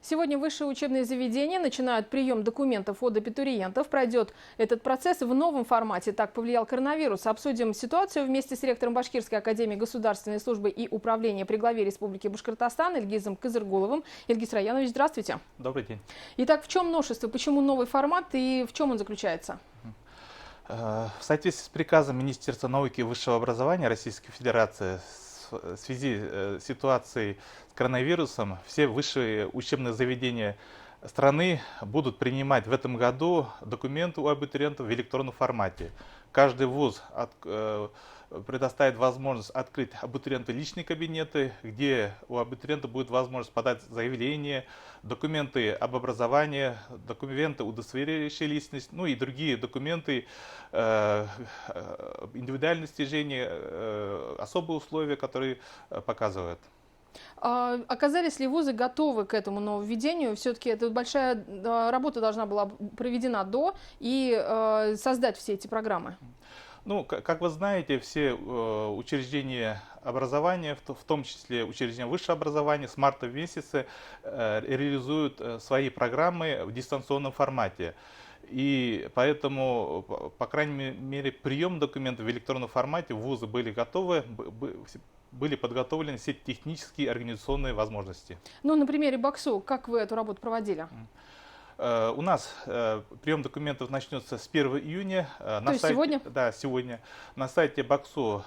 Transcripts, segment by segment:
Сегодня высшие учебные заведения начинают прием документов от абитуриентов. Пройдет этот процесс в новом формате. Так повлиял коронавирус. Обсудим ситуацию вместе с ректором Башкирской академии государственной службы и управления при главе Республики Башкортостан Ильгизом Кызыргуловым. Ильгиз Раянович, здравствуйте. Добрый день. Итак, в чем новшество, почему новый формат и в чем он заключается? В соответствии с приказом Министерства науки и высшего образования Российской Федерации в связи с ситуацией с коронавирусом все высшие учебные заведения страны будут принимать в этом году документы у абитуриентов в электронном формате. Каждый вуз предоставит возможность открыть абитуриенту личные кабинеты, где у абитуриента будет возможность подать заявление, документы об образовании, документы, удостоверяющие личность, ну и другие документы, индивидуальные достижения, особые условия, которые показывают. Оказались ли вузы готовы к этому нововведению? Все-таки это большая работа должна была проведена до и создать все эти программы. Ну, как вы знаете, все учреждения образования, в том числе учреждения высшего образования, с марта месяца реализуют свои программы в дистанционном формате. И поэтому, по крайней мере, прием документов в электронном формате вузы были готовы, были подготовлены все технические и организационные возможности. Ну, на примере БАКСУ, как вы эту работу проводили? У нас прием документов начнется с 1 июня. То есть сегодня? Да, сегодня. На сайте БАКСУ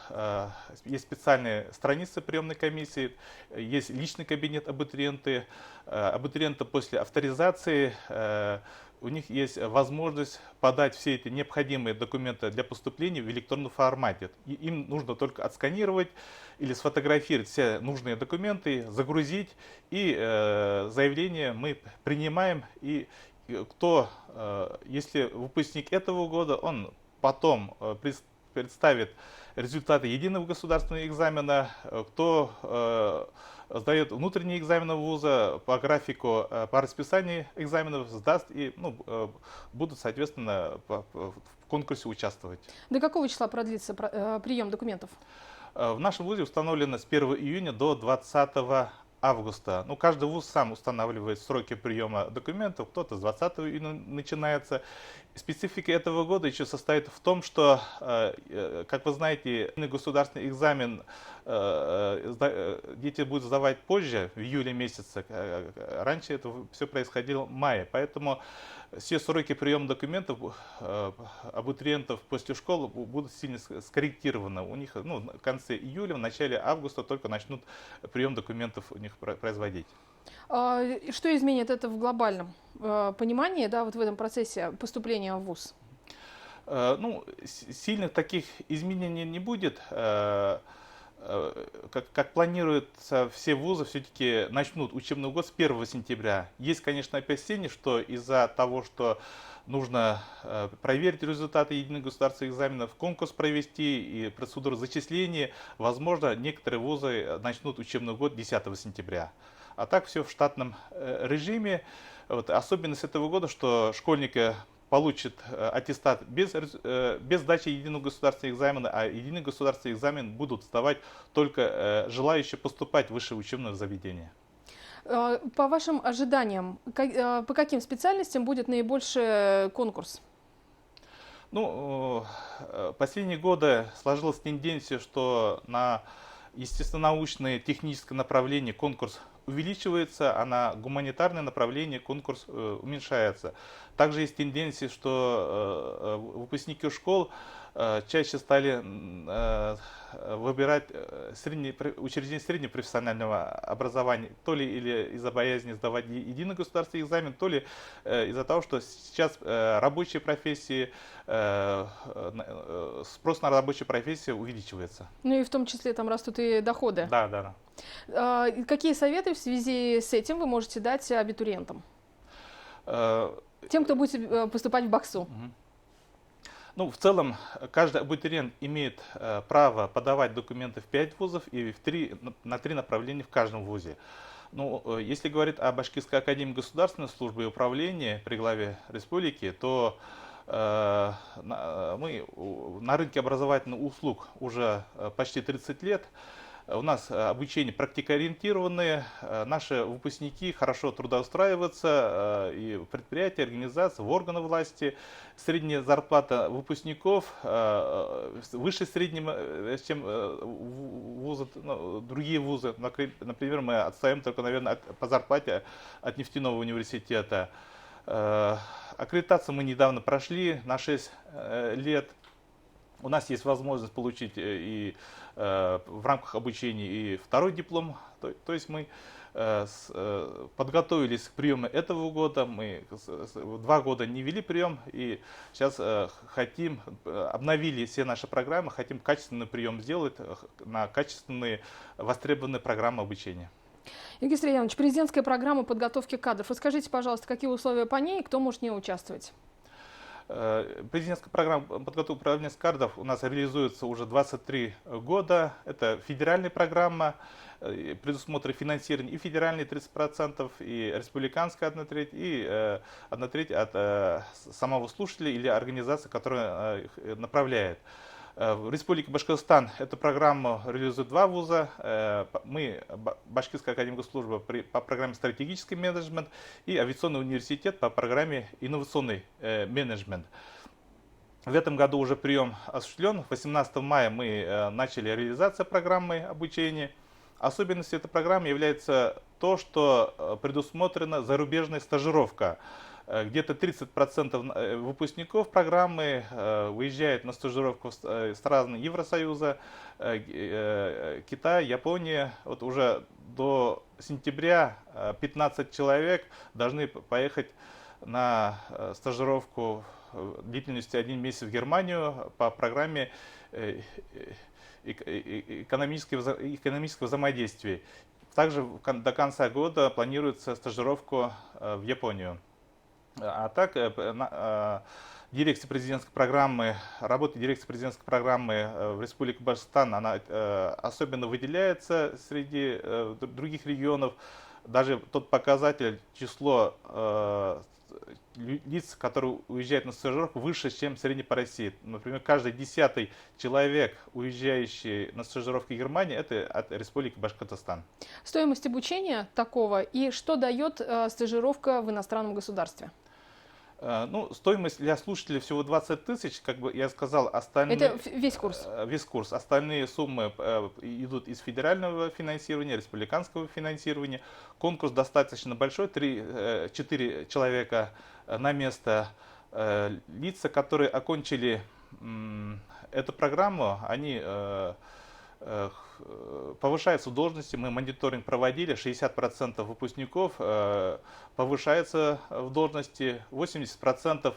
есть специальные страницы приемной комиссии, есть личный кабинет абитуриенты. Абитуриенты после авторизации, у них есть возможность подать все эти необходимые документы для поступления в электронном формате. Им нужно только отсканировать или сфотографировать все нужные документы, загрузить, и заявление мы принимаем. И если выпускник этого года, он потом представит результаты единого государственного экзамена, кто сдает внутренние экзамены вуза по графику, по расписанию экзаменов сдаст и будут, соответственно, в конкурсе участвовать. До какого числа продлится прием документов? В нашем вузе установлено с 1 июня до 20 августа. Ну, каждый вуз сам устанавливает сроки приема документов, кто-то с 20 июня начинается. Специфика этого года еще состоит в том, что, как вы знаете, государственный экзамен дети будут сдавать позже, в июле месяце. Раньше это все происходило в мае. Поэтому все сроки приема документов абитуриентов после школы будут сильно скорректированы. У них в конце июля, в начале августа только начнут прием документов у них производить. Что изменит это в глобальном понимании, да, вот в этом процессе поступления в вуз? Ну, сильных таких изменений не будет. Как планируется, все вузы все-таки начнут учебный год с 1 сентября. Есть, конечно, опасения, что из-за того, что нужно проверить результаты единых государственных экзаменов, конкурс провести и процедуру зачисления, возможно, некоторые вузы начнут учебный год 10 сентября. А так все в штатном режиме. Особенность этого года, что школьники получит аттестат без сдачи единого государственного экзамена, а единый государственный экзамен будут сдавать только желающие поступать в высшее учебное заведение. По вашим ожиданиям, по каким специальностям будет наибольший конкурс? Ну, последние годы сложилась тенденция, что на естественно-научное техническое направление конкурс увеличивается, а на гуманитарное направление конкурс уменьшается. Также есть тенденция, что выпускники школ чаще стали выбирать учреждения среднего профессионального образования, то ли или из-за боязни сдавать единый государственный экзамен, то ли из-за того, что сейчас рабочие профессии, спрос на рабочие профессии увеличивается. Ну и в том числе там растут и доходы. Да, да. Какие советы в связи с этим вы можете дать абитуриентам? Тем, кто будет поступать в БАКСУ. Ну, в целом, каждый абитуриент имеет право подавать документы в 5 вузов и на 3 направления в каждом вузе. Ну, если говорить о Башкирской академии государственной службы и управления при главе республики, то мы на рынке образовательных услуг уже почти 30 лет. У нас обучение практикоориентированное, наши выпускники хорошо трудоустраиваются и в предприятия, организации, в органы власти. Средняя зарплата выпускников выше среднего, чем вузы, другие вузы. Например, мы отстаем только, наверное, по зарплате от нефтяного университета. Аккредитацию мы недавно прошли на 6 лет. У нас есть возможность получить и в рамках обучения и второй диплом. То есть мы подготовились к приему этого года. Мы 2 года не вели прием и сейчас хотим, обновили все наши программы, хотим качественный прием сделать на качественные востребованные программы обучения. Евгений Сергеевич, президентская программа подготовки кадров. Расскажите, пожалуйста, какие условия по ней и кто может в ней участвовать? Президентская программа подготовки управления кадров у нас реализуется уже 23 года. Это федеральная программа, предусмотрено финансирование и федеральные 30%, и республиканская 1/3, и 1/3 от самого слушателя или организации, которая их направляет. В Республике Башкортостан эту программу реализуют 2 вуза. Мы, Башкирская академия госслужбы по программе стратегический менеджмент и авиационный университет по программе инновационный менеджмент. В этом году уже прием осуществлен. 18 мая мы начали реализацию программы обучения. Особенностью этой программы является то, что предусмотрена зарубежная стажировка. Где-то 30% выпускников программы выезжают на стажировку в страны Евросоюза, Китай, Япония. Вот уже до сентября 15 человек должны поехать на стажировку длительностью 1 месяц в Германию по программе экономического взаимодействия. Также до конца года планируется стажировку в Японию. А так, дирекция президентской программы, работа дирекции президентской программы в Республике Башкортостан, она особенно выделяется среди других регионов. Даже тот показатель, число лиц, которые уезжают на стажировку, выше, чем в среднем по России. Например, каждый 10-й человек, уезжающий на стажировку в Германию, это от Республики Башкортостан. Стоимость обучения такого и что дает стажировка в иностранном государстве? Ну, стоимость для слушателей всего 20 тысяч, как бы я сказал, остальные... Это весь курс? Весь курс. Остальные суммы идут из федерального финансирования, республиканского финансирования. Конкурс достаточно большой, 4 человека на место. Лица, которые окончили эту программу, они повышаются в должности. Мы мониторинг проводили, 60% выпускников повышаются в должности, 80%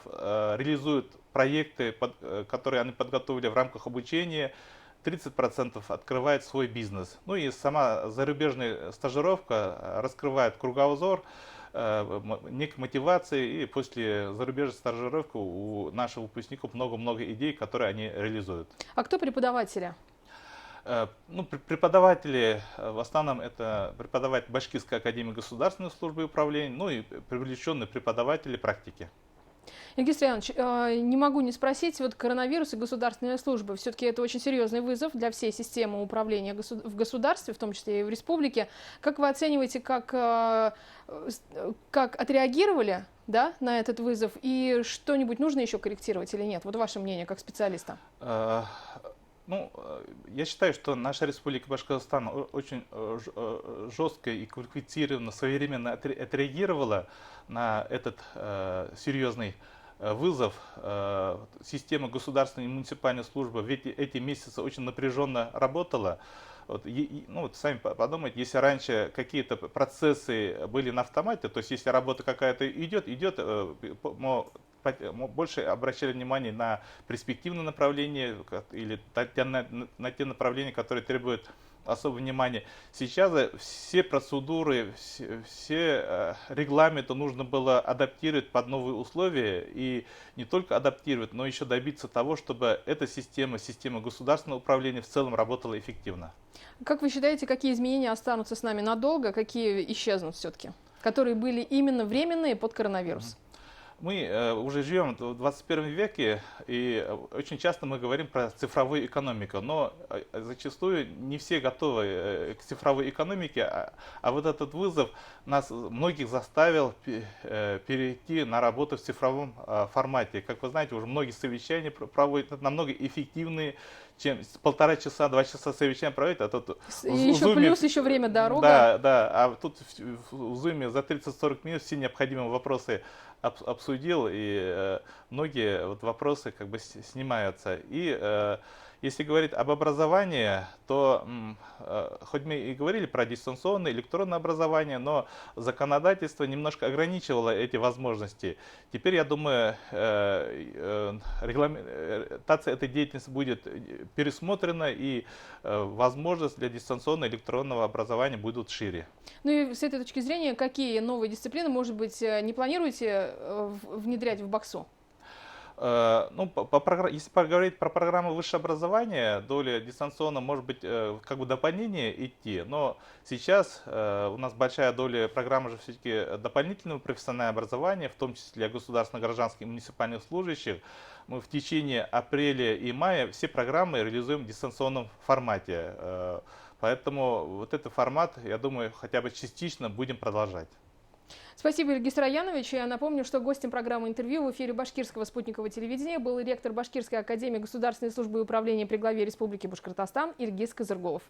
реализуют проекты, которые они подготовили в рамках обучения, 30% открывает свой бизнес. Ну и сама зарубежная стажировка раскрывает кругозор, некой мотивации, и после зарубежной стажировки у наших выпускников много-много идей, которые они реализуют. А кто преподаватели? Ну, преподаватели, в основном это преподаватель Башкирской академии государственной службы и управления, ну и привлеченные преподаватели практики. Евгений Сергеевич, не могу не спросить, вот коронавирус и государственная служба, все-таки это очень серьезный вызов для всей системы управления в государстве, в том числе и в республике. Как вы оцениваете, как отреагировали, да, на этот вызов, и что-нибудь нужно еще корректировать или нет? Вот ваше мнение как специалиста. Ну, я считаю, что наша Республика Башкортостан очень жестко и квалифицированно, своевременно отреагировала на этот серьезный вызов. Система государственной и муниципальной службы в эти месяцы очень напряженно работала. Вот сами подумайте, если раньше какие-то процессы были на автомате, то есть если работа какая-то идет, больше обращали внимание на перспективные направления или на те направления, которые требуют особого внимания. Сейчас все процедуры, все регламенты нужно было адаптировать под новые условия, и не только адаптировать, но еще добиться того, чтобы эта система государственного управления в целом работала эффективно. Как вы считаете, какие изменения останутся с нами надолго, какие исчезнут все-таки, которые были именно временные под коронавирус? Мы уже живем в 21 веке, и очень часто мы говорим про цифровую экономику, но зачастую не все готовы к цифровой экономике, а вот этот вызов нас многих заставил перейти на работу в цифровом формате. Как вы знаете, уже многие совещания проводят намного эффективнее, чем 1,5 часа, 2 часа совещания проводить, а тут Еще плюс еще время дорога. Да, да, а тут в Zoom за 30-40 минут все необходимые вопросы обсудил, и многие вот вопросы как бы снимаются. И если говорить об образовании, то хоть мы и говорили про дистанционное, электронное образование, но законодательство немножко ограничивало эти возможности. Теперь, я думаю, регламентация этой деятельности будет пересмотрена, и возможность для дистанционного электронного образования будут шире. Ну и с этой точки зрения, какие новые дисциплины, может быть, не планируете внедрять в БАКСу? Ну, если поговорить про программу высшего образования, доля дистанционно может быть как бы дополнение идти, но сейчас у нас большая доля программы же все-таки дополнительного профессионального образования, в том числе для государственно-гражданских и муниципальных служащих. Мы в течение апреля и мая все программы реализуем в дистанционном формате. Поэтому вот этот формат, я думаю, хотя бы частично будем продолжать. Спасибо, Ильгиз Раянович. Я напомню, что гостем программы интервью в эфире башкирского спутникового телевидения был ректор Башкирской академии государственной службы и управления при главе Республики Башкортостан Ильгиз Казыргулов.